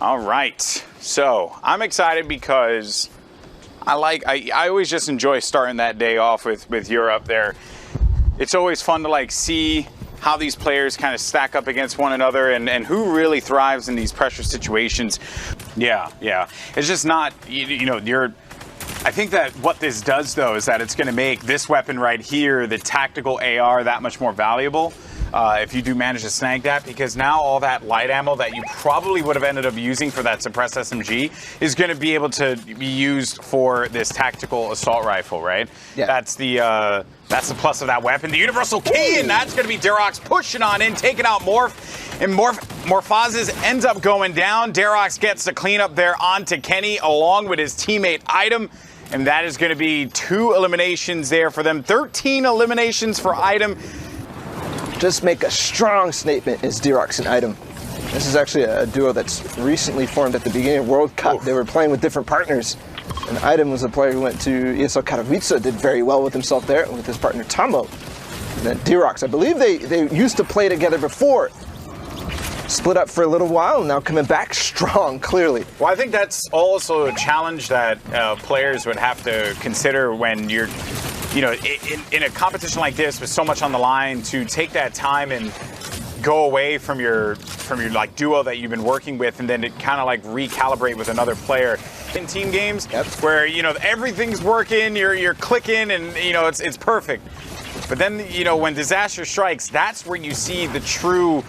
All right, so I'm excited because I always just enjoy starting that day off with Europe there. It's always fun to like see how these players kind of stack up against one another and who really thrives in these pressure situations. Yeah. It's just not, I think that what this does though is that it's going to make this weapon right here, the tactical AR, that much more valuable. If you do manage to snag that, because now all that light ammo that you probably would have ended up using for that suppressed SMG is going to be able to be used for this tactical assault rifle, right? Yeah. That's the plus of that weapon. The universal key, and that's going to be Derox pushing on in, taking out Morph, and Morphazes ends up going down. Derox gets the cleanup there onto Kenny along with his teammate Item. And that is going to be 2 eliminations there for them. 13 eliminations for Item. Just make a strong statement is Derox and Item. This is actually a duo that's recently formed at the beginning of World Cup. They were playing with different partners. And Item was a player who went to ESL Katowice, did very well with himself there, with his partner Tomo. And then Derox, I believe they used to play together before. Split up for a little while, and now coming back strong, clearly. Well, I think that's also a challenge that players would have to consider when you're, in a competition like this with so much on the line, to take that time and go away from your like duo that you've been working with, and then to kind of like recalibrate with another player in team games, where everything's working, you're clicking, and it's perfect. But then when disaster strikes, that's where you see the true.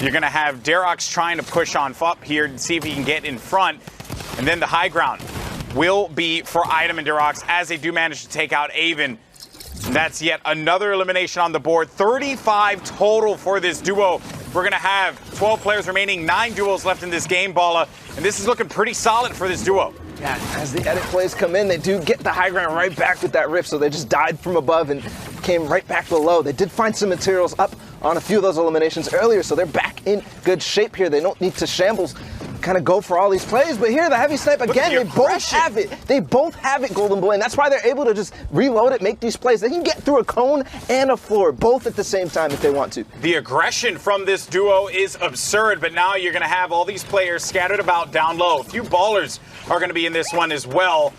You're going to have Derox trying to push on Fup here and see if he can get in front. And then the high ground will be for Item and Derox as they do manage to take out Avon. And that's yet another elimination on the board. 35 total for this duo. We're going to have 12 players remaining, 9 duos left in this game, Balla. And this is looking pretty solid for this duo. Yeah, as the edit plays come in, they do get the high ground right back with that rift, so they just died from above and came right back below. They did find some materials up on a few of those eliminations earlier, so they're back in good shape here. They don't need to shambles, kind of go for all these plays, but here the heavy snipe again, they both have it. They both have it, Golden Boy, and that's why they're able to just reload it, make these plays. They can get through a cone and a floor, both at the same time if they want to. The aggression from this duo is absurd, but now you're going to have all these players scattered about down low. A few ballers are going to be in this one as well.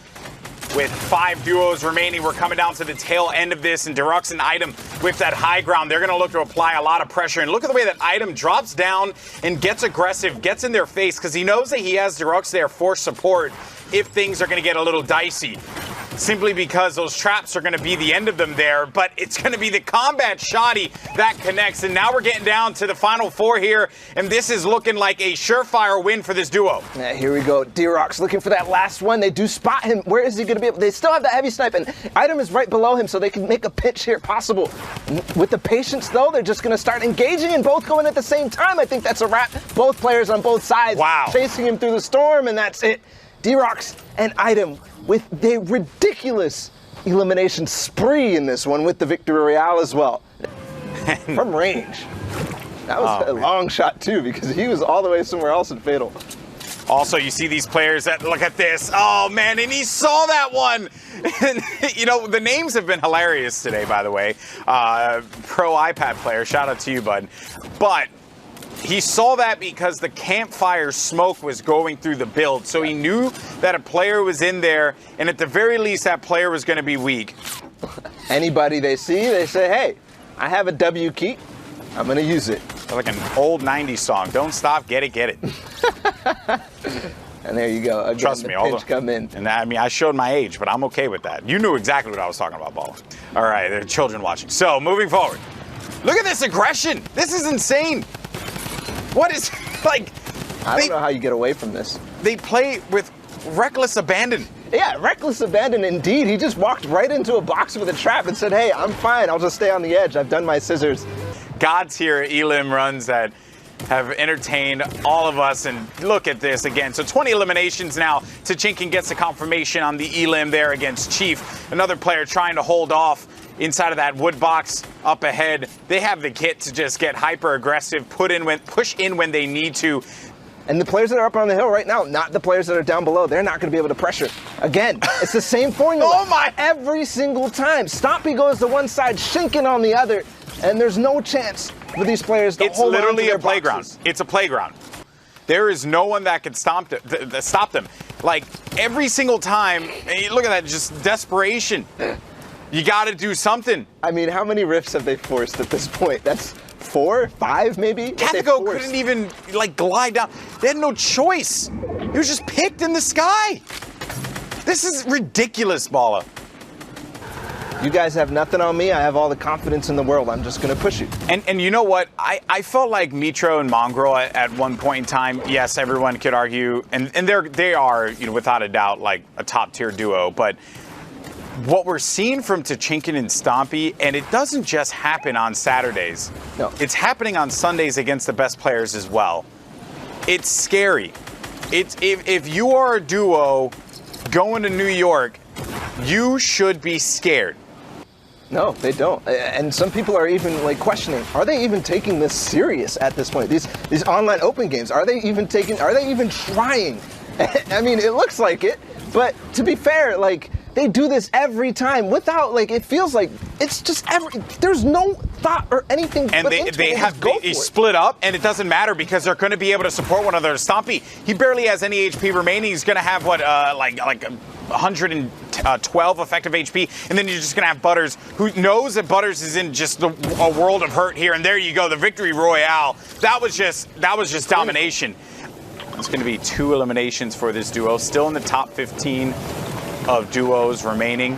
With 5 duos remaining, we're coming down to the tail end of this, and Derox and Item with that high ground, they're going to look to apply a lot of pressure. And look at the way that Item drops down and gets aggressive, gets in their face, because he knows that he has Derox there for support if things are going to get a little dicey. Simply because those traps are going to be the end of them there, but it's going to be the combat shoddy that connects. And now we're getting down to the final 4 here, and this is looking like a surefire win for this duo. Yeah, here we go. Derox looking for that last one. They do spot him. Where is he going to be able? They still have that heavy snipe, and Item is right below him, so they can make a pitch here possible. With the patience, though, they're just going to start engaging and both going at the same time. I think that's a wrap. Both players on both sides. Wow. Chasing him through the storm, and that's it. Derox and Item with the ridiculous elimination spree in this one with the victory royale as well. From range. That was a long shot too, because he was all the way somewhere else in Fatal. Also, you see these players that look at this. Oh man, and he saw that one. And, the names have been hilarious today, by the way. Pro iPad player, shout out to you, bud. But he saw that because the campfire smoke was going through the build. So he knew that a player was in there, and at the very least, that player was going to be weak. Anybody they see, they say, hey, I have a W key. I'm going to use it. Like an old 90s song. Don't stop, get it, get it. And there you go. Again, trust me, pitch come in. And I showed my age, but I'm okay with that. You knew exactly what I was talking about, Balla. All right, there are children watching. So, moving forward. Look at this aggression. This is insane. What is, like... I don't know how you get away from this. They play with reckless abandon. Yeah, reckless abandon indeed. He just walked right into a box with a trap and said, hey, I'm fine. I'll just stay on the edge. I've done my scissors. Gods here at Elim runs that have entertained all of us, and look at this again. So 20 eliminations now. Tachinkin gets the confirmation on the Elim there against Chief. Another player trying to hold off inside of that wood box up ahead. They have the kit to just get hyper aggressive, push in when they need to. And the players that are up on the hill right now, not the players that are down below, they're not going to be able to pressure. Again, it's the same formula. Oh my! Every single time. Stompy goes to one side, Shinken on the other, and there's no chance for these players to hold on to their It's literally a playground. boxes. It's a playground. There is no one that can stop them. Like, every single time, look at that, just desperation. You got to do something. I mean, how many rifts have they forced at this point? That's 4, 5 maybe? Catigo couldn't even, like, glide down. They had no choice. He was just picked in the sky. This is ridiculous, Bala. You guys have nothing on me. I have all the confidence in the world. I'm just going to push you. And you know what? I felt like Mitro and Mongrel at one point in time, yes, everyone could argue, and they are, you know, without a doubt, like a top-tier duo. But what we're seeing from Tachinkin and Stompy, and it doesn't just happen on Saturdays. No. It's happening on Sundays against the best players as well. It's scary. If you are a duo going to New York, you should be scared. No, they don't. And some people are even like questioning, are they even taking this serious at this point? These online open games, are they even trying? I mean, it looks like it, but to be fair, like, they do this every time without, like, it feels like it's just there's no thought or anything. And they split up, and it doesn't matter because they're going to be able to support one another. Stompy, he barely has any HP remaining. He's going to have what, like 112 effective HP, and then you're just going to have Butters, who knows that Butters is in just a world of hurt here. And there you go, the victory royale. That was just domination. It's going to be 2 eliminations for this duo, still in the top 15 of duos remaining.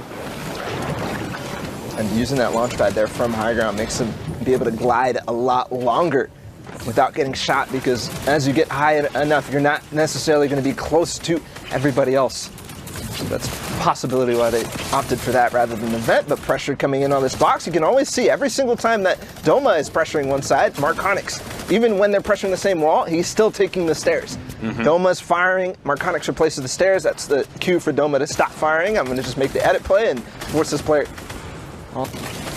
And using that launch pad there from high ground makes them be able to glide a lot longer without getting shot, because as you get high enough, you're not necessarily going to be close to everybody else. So that's a possibility why they opted for that rather than the vent. But pressure coming in on this box, you can always see every single time that Doma is pressuring one side, Marconix, even when they're pressuring the same wall, he's still taking the stairs. Doma's firing, Marconix replaces the stairs. That's the cue for Doma to stop firing. I'm going to just make the edit play and force this player.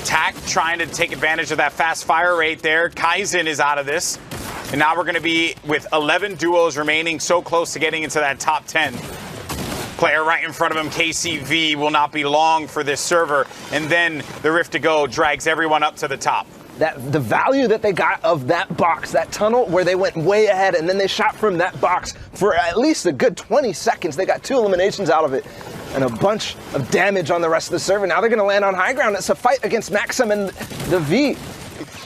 Tack trying to take advantage of that fast fire rate there. Kaizen is out of this. And now we're going to be with 11 duos remaining, so close to getting into that top 10. Player right in front of him, KCV, will not be long for this server. And then the Rift to Go drags everyone up to the top. The value that they got of that box, that tunnel where they went way ahead and then they shot from that box for at least a good 20 seconds. They got 2 eliminations out of it and a bunch of damage on the rest of the server. Now they're going to land on high ground. It's a fight against Maxim and the V.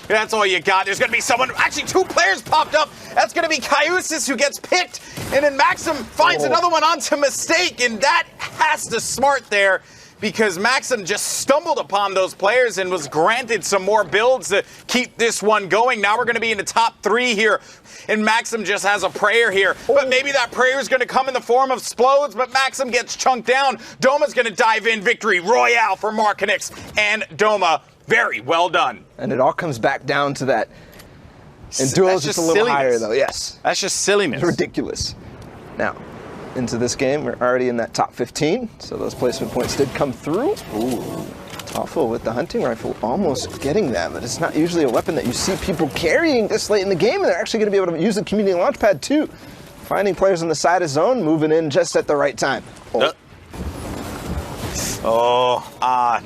That's all you got. There's going to be someone, actually 2 players popped up. That's going to be Kaiusis who gets picked. And then Maxim finds another one onto Mistake. And that has to smart there, because Maxim just stumbled upon those players and was granted some more builds to keep this one going. Now we're going to be in the top 3 here. And Maxim just has a prayer here. But maybe that prayer is going to come in the form of Splodes, but Maxim gets chunked down. Doma's going to dive in. Victory royale for Marconix and Doma. Very well done. And it all comes back down to that. And duels just a little higher, though. Yes. That's just silliness. It's ridiculous. Now, into this game, we're already in that top 15, so those placement points did come through. Ooh, Toffel with the hunting rifle almost getting that, but it's not usually a weapon that you see people carrying this late in the game, and they're actually going to be able to use the community launch pad too. Finding players on the side of zone, moving in just at the right time.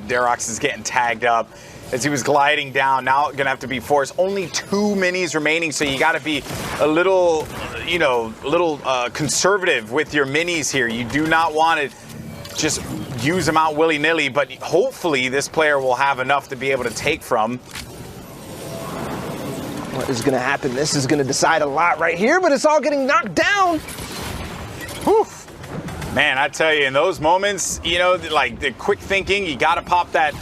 Derox is getting tagged up as he was gliding down. Now going to have to be forced. Only 2 minis remaining, so you got to be a little, conservative with your minis here. You do not want to just use them out willy-nilly, but hopefully this player will have enough to be able to take from. What is going to happen? This is going to decide a lot right here, but it's all getting knocked down. Whew. Man, I tell you, in those moments, like the quick thinking, you got to pop that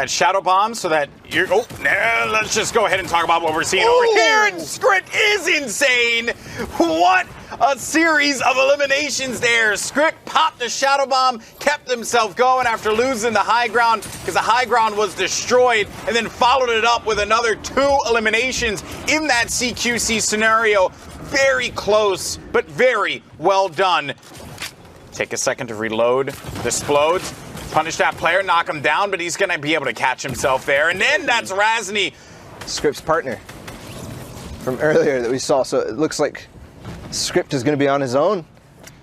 shadow bomb so that you're. Let's just go ahead and talk about what we're seeing over here. And Script is insane. What a series of eliminations there. Script popped the shadow bomb, kept himself going after losing the high ground, because the high ground was destroyed, and then followed it up with another 2 eliminations in that CQC scenario. Very close, but very well done. Take a second to reload. The Splodes. Punish that player, knock him down, but he's going to be able to catch himself there. And then that's Razny. Script's partner from earlier that we saw. So it looks like Script is going to be on his own.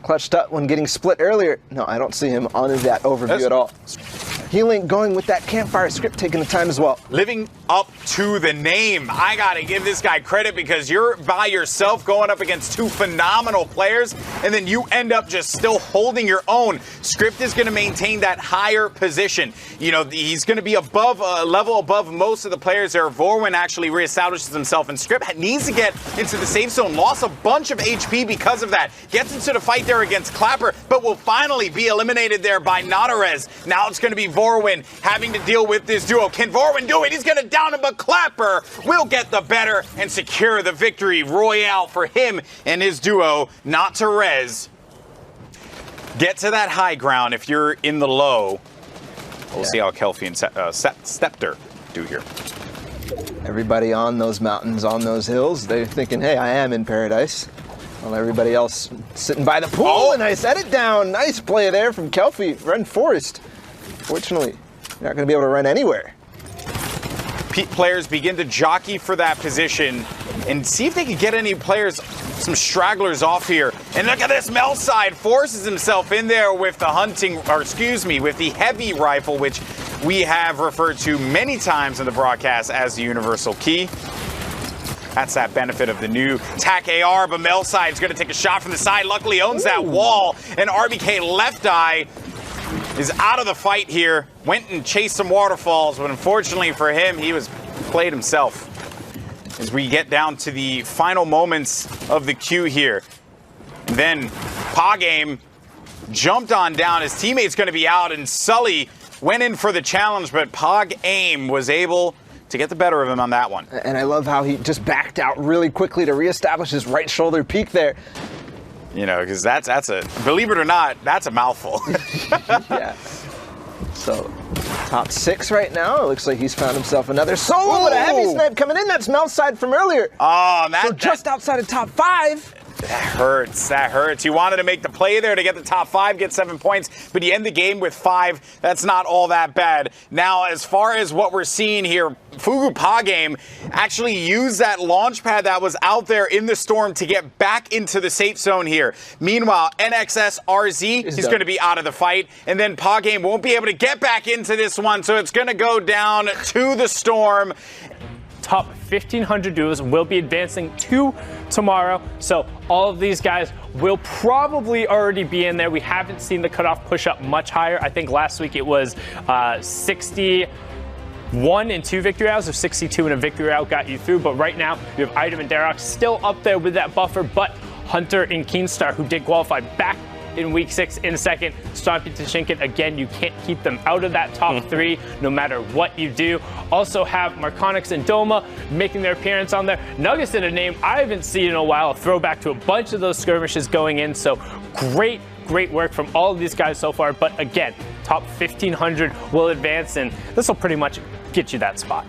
Clutched up when getting split earlier. No, I don't see him on that overview at all. Healing going with that campfire. Script taking the time as well. Living up to the name. I gotta give this guy credit because you're by yourself going up against two phenomenal players, and then you end up just still holding your own. Script is gonna maintain that higher position. You know, he's gonna be above a level above most of the players there. Vorwin actually reestablishes himself, and Script needs to get into the safe zone. Lost a bunch of HP because of that. Gets into the fight there against Clapper, but will finally be eliminated there by Nadarez. Now it's gonna be Vorwin having to deal with this duo. Can Vorwin do it? He's gonna down him, but Clapper will get the better and secure the victory. Royale for him and his duo, not to res. Get to that high ground if you're in the low. We'll see how Kelpie and Scepter do here. Everybody on those mountains, on those hills, they're thinking, hey, I am in paradise. While everybody else sitting by the pool, and I set it down. Nice play there from Kelpie. Run Forest. Fortunately, you're not going to be able to run anywhere. Players begin to jockey for that position and see if they can get any players, some stragglers off here. And look at this, Melside forces himself in there with the with the heavy rifle, which we have referred to many times in the broadcast as the universal key. That's that benefit of the new TAC AR, but Melside's gonna take a shot from the side. Luckily owns that wall, and RBK Left Eye is out of the fight here. Went and chased some waterfalls, but unfortunately for him, he was played himself. As we get down to the final moments of the queue here. Then Pogame jumped on down. His teammate's gonna be out, and Sully went in for the challenge, but Pogame was able to get the better of him on that one. And I love how he just backed out really quickly to reestablish his right shoulder peak there. You know, because that's a, believe it or not, that's a mouthful. Yeah. So, top 6 right now. It looks like he's found himself another solo with a heavy snipe coming in. That's Melside from earlier. Oh, so just outside of top 5. That hurts. That hurts. You wanted to make the play there to get the top 5, get 7 points, but you end the game with 5. That's not all that bad. Now, as far as what we're seeing here, Fugu Pogame actually used that launch pad that was out there in the storm to get back into the safe zone here. Meanwhile, NXS RZ is going to be out of the fight, and then Pogame won't be able to get back into this one, so it's going to go down to the storm. Top 1,500 duos will be advancing to tomorrow. So all of these guys will probably already be in there. We haven't seen the cutoff push up much higher. I think last week it was 61 in 2 victory rounds, or 62 in a victory round got you through. But right now, you have Item and Darox still up there with that buffer, but Hunter and Keenstar, who did qualify back in week 6 in second, Stompy to Shinken. Again, you can't keep them out of that top 3 no matter what you do. Also have Marconix and Doma making their appearance on there. Nuggets in a name I haven't seen in a while. A throwback to a bunch of those skirmishes going in. So great work from all of these guys so far. But again, top 1,500 will advance, and this will pretty much get you that spot.